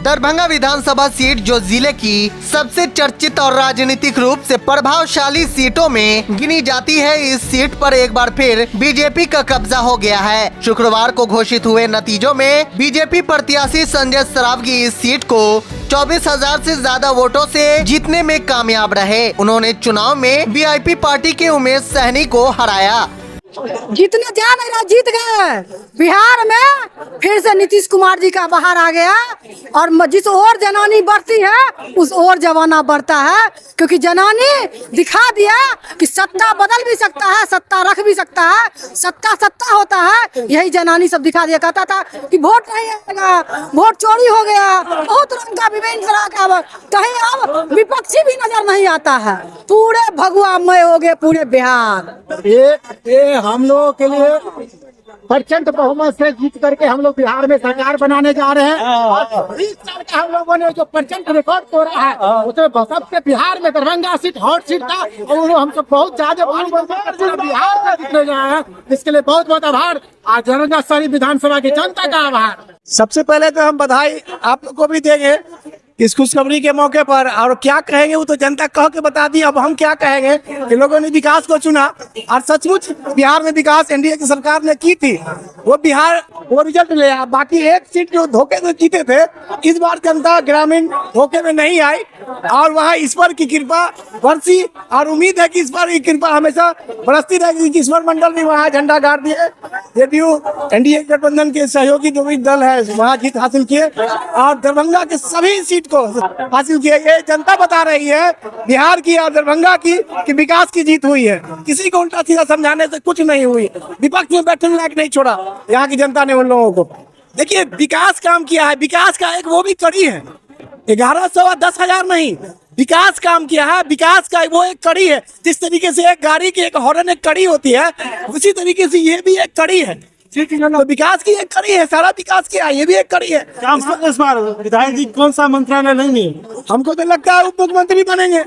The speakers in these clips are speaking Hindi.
दरभंगा विधानसभा सीट जो जिले की सबसे चर्चित और राजनीतिक रूप से प्रभावशाली सीटों में गिनी जाती है, इस सीट पर एक बार फिर बीजेपी का कब्जा हो गया है। शुक्रवार को घोषित हुए नतीजों में बीजेपी प्रत्याशी संजय सरावगी इस सीट को 24,000 से ज्यादा वोटों से जीतने में कामयाब रहे। उन्होंने चुनाव में वीआईपी पार्टी के उमेश सहनी को हराया। जीतने जा नहीं रहा, जीत गए। बिहार में फिर से नीतीश कुमार जी का बाहर आ गया और जिस ओर जनानी बढ़ती है उस ओर जमाना बढ़ता है, क्योंकि जनानी दिखा दिया कि सत्ता बदल भी सकता है, सत्ता रख भी सकता है, सत्ता सत्ता होता है। यही जनानी सब दिखा दिया। कहता था कि वोट नहीं आएगा, वोट चोरी हो गया, बहुत रंग का विभिन्न तरह का, कहीं अब विपक्षी भी नजर नहीं आता है। पूरे भगवामय हो गए पूरे बिहार। ये हम लोगों के लिए प्रचंड बहुमत से जीत करके हम लोग बिहार में सरकार बनाने जा रहे हैं। और 20 साल का हम लोगों ने जो प्रचंड रिकॉर्ड तोड़ा है, उसमें सबसे बिहार में दरभंगा सीट हॉट सीट था और हम सब बहुत ज्यादा बिहार में जीतने जा रहे हैं। इसके लिए बहुत बहुत आभार। आज दरभंगा शहरी विधानसभा की जनता का आभार। सबसे पहले तो हम बधाई आप लोग को भी देंगे इस खुशखबरी के मौके पर, और क्या कहेंगे वो तो जनता कह के बता दी। अब हम क्या कहेंगे कि लोगों ने विकास को चुना और सचमुच बिहार में विकास एनडीए की सरकार ने की थी, वो बिहार वो रिजल्ट ले आया। बाकी एक सीट जो धोखे से जीते थे, इस बार जनता ग्रामीण धोखे में नहीं आई और वहाँ ईश्वर की कृपा बरसी और उम्मीद है कि ईश्वर की कृपा हमेशा बरसती रहेगी। ईश्वर मंडल भी वहाँ झंडा गाड़ दिए। जेडीयू एनडीए गठबंधन के सहयोगी जो भी दल है वहाँ जीत हासिल किए और दरभंगा के सभी सीट को हासिल किया। ये जनता बता रही है बिहार की और दरभंगा की कि विकास की जीत हुई है। किसी को उल्टा सीधा समझाने से कुछ नहीं हुई। विपक्ष में बैठने लायक नहीं छोड़ा यहाँ की जनता ने उन लोगों को। देखिए विकास काम किया है, विकास का एक वो भी कड़ी है। 1100 और 10,000 नहीं, विकास काम किया है। विकास का वो एक कड़ी है। जिस तरीके से एक गाड़ी की एक हॉर्न एक कड़ी होती है, उसी तरीके से ये भी एक कड़ी है। तो विकास की एक कड़ी है, सारा विकास किया है, ये भी एक कड़ी है। इस बार विधायक जी कौन सा मंत्रालय लेंगे? हमको तो लगता है उप मुख्यमंत्री बनेंगे।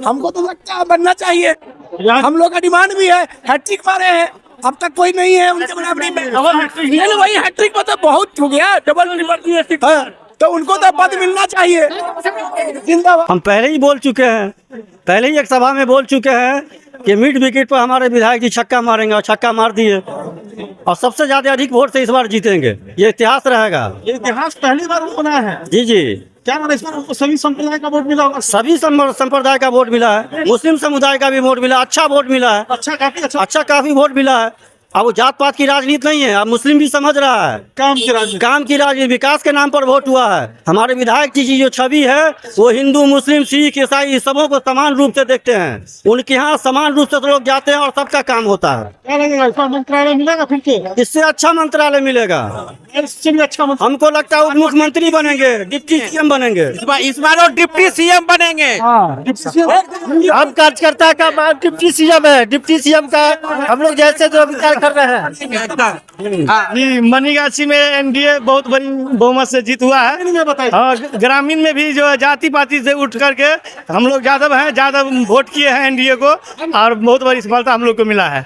हमको तो लगता है बनना चाहिए। हम लोग का डिमांड भी है। हैट्रिक मारे हैं, अब तक कोई नहीं है उनके बराबरी में। वही हैट्रिक मतलब बहुत हो गया, डबल ट्रिपल, तो उनको तो पद मिलना चाहिए। जिंदाबाद। हम पहले ही बोल चुके हैं, पहले ही एक सभा में बोल चुके हैं कि मिड विकेट पर हमारे विधायक जी छक्का मारेंगे और छक्का मार दिए और सबसे ज्यादा अधिक वोट से इस बार जीतेंगे। ये इतिहास रहेगा। ये इतिहास पहली बार बना है। जी जी। क्या मतलब इस बार उनको सभी संप्रदाय का वोट मिला होगा? सभी संप्रदाय का वोट मिला है, मुस्लिम समुदाय का भी वोट मिला, अच्छा वोट मिला है। अच्छा, काफी अच्छा काफी वोट मिला है। अब वो जात पात की राजनीति नहीं है, अब मुस्लिम भी समझ रहा है काम की राजनीति। विकास के नाम पर वोट हुआ है। हमारे विधायक जी की जो छवि है वो हिंदू मुस्लिम सिख ईसाई सबों को समान रूप से देखते हैं। उनके यहाँ समान रूप से तो लोग जाते हैं और सबका काम होता है। क्या लगेगा इस बार मंत्रालय मिलेगा? फिर इससे अच्छा मंत्रालय मिलेगा। इससे भी अच्छा हमको लगता है उप मुख्यमंत्री बनेंगे, डिप्टी सीएम बनेंगे। इस बार वो डिप्टी सीएम बनेंगे। हम कार्यकर्ता का डिप्टी सीएम है, डिप्टी सीएम का हम लोग जैसे जो विचार कर रहे हैं। मनीगाछी में एनडीए बहुत बड़ी बहुमत से जीत हुआ है। और ग्रामीण में भी जो है जाति पाति से उठ करके हम लोग यादव हैं, ज्यादा वोट किए हैं एनडीए को और बहुत बड़ी सफलता हम लोग को मिला है।